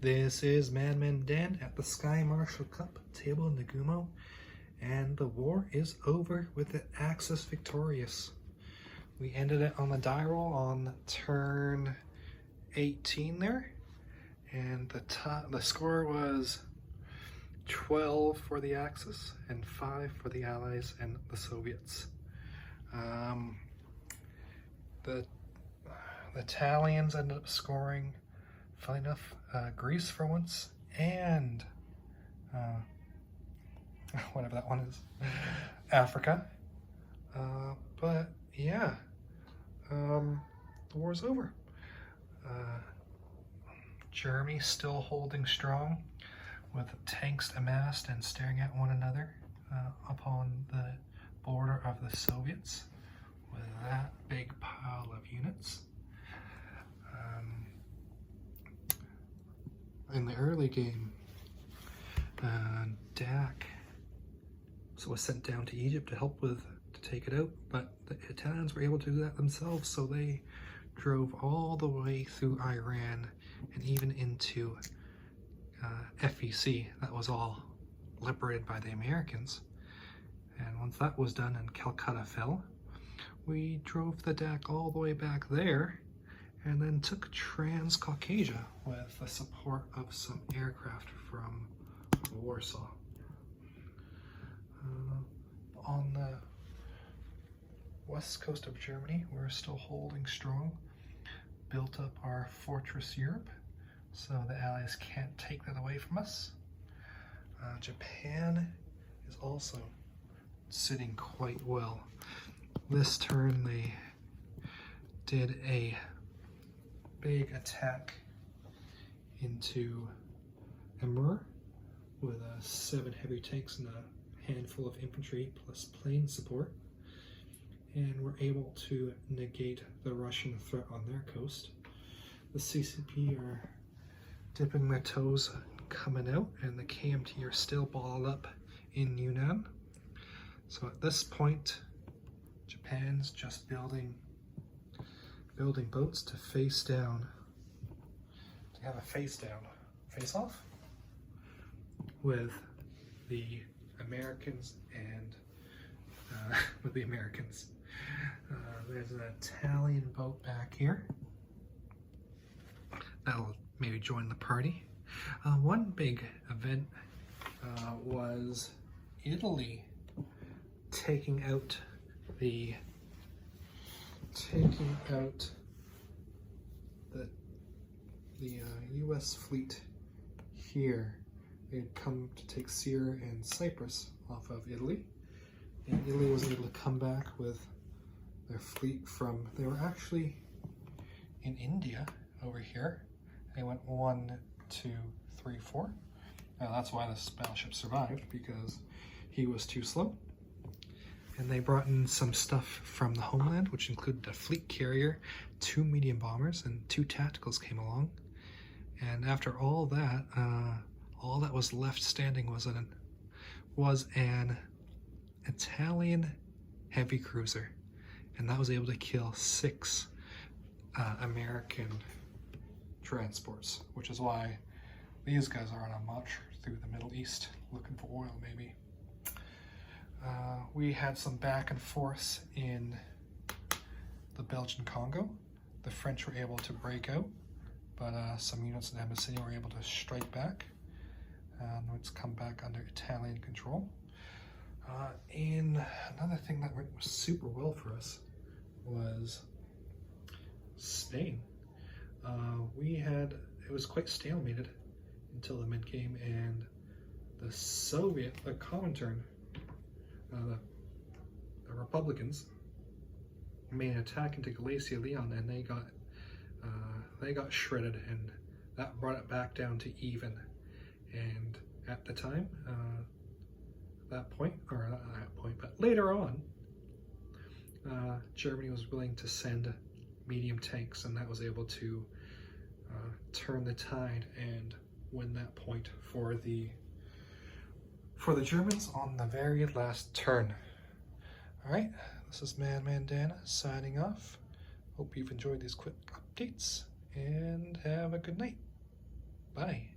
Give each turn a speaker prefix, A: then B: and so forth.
A: This is Madman Dan at the Sky Marshal Cup table in Nagumo, and the war is over with the Axis victorious. We ended it on the die roll on turn 18 there, and the score was 12 for the Axis and 5 for the Allies and the Soviets. The Italians ended up scoring, funny enough, Greece for once, and whatever that one is, Africa. But yeah, the war's over. Germany still holding strong with tanks amassed and staring at one another upon the border of the Soviets with that big pile of units. In the early game, DAC was sent down to Egypt to help to take it out, but the Italians were able to do that themselves, so they drove all the way through Iran and even into FEC. That was all liberated by the Americans. And once that was done and Calcutta fell, we drove the DAC all the way back there and then took Transcaucasia with the support of some aircraft from Warsaw. On the west coast of Germany, we're still holding strong. Built up our Fortress Europe, so the Allies can't take that away from us. Japan is also sitting quite well. This turn they did a big attack into Emur with 7 heavy tanks and a handful of infantry plus plane support, and were able to negate the Russian threat on their coast. The CCP are dipping their toes coming out, and the KMT are still balled up in Yunnan. So at this point, Japan's just building boats to face down, to have a face off with the Americans and with the Americans. There's an Italian boat back here that'll maybe join the party. One big event was Italy taking out the U.S. fleet here. They had come to take Syria and Cyprus off of Italy, and Italy was able to come back with their fleet from, they were actually in India over here. They went 1, 2, 3, 4. Now that's why this battleship survived, because he was too slow. And they brought in some stuff from the homeland, which included a fleet carrier, 2 medium bombers, and 2 tacticals came along. And after all that was left standing was an Italian heavy cruiser, and that was able to kill 6 American transports, which is why these guys are on a march through the Middle East looking for oil, maybe. We had some back and forth in the Belgian Congo. The French were able to break out, but some units in Abyssinia were able to strike back. It's come back under Italian control. And another thing that went super well for us was Spain. It was quite stalemated until the mid-game, and the Comintern, the Republicans, made an attack into Galicia, Leon, and they got shredded, and that brought it back down to even. And at the time, but later on, Germany was willing to send medium tanks, and that was able to turn the tide and win that point for the Germans on the very last turn. All right, this is Madman Dan signing off. Hope you've enjoyed these quick updates, and have a good night. Bye.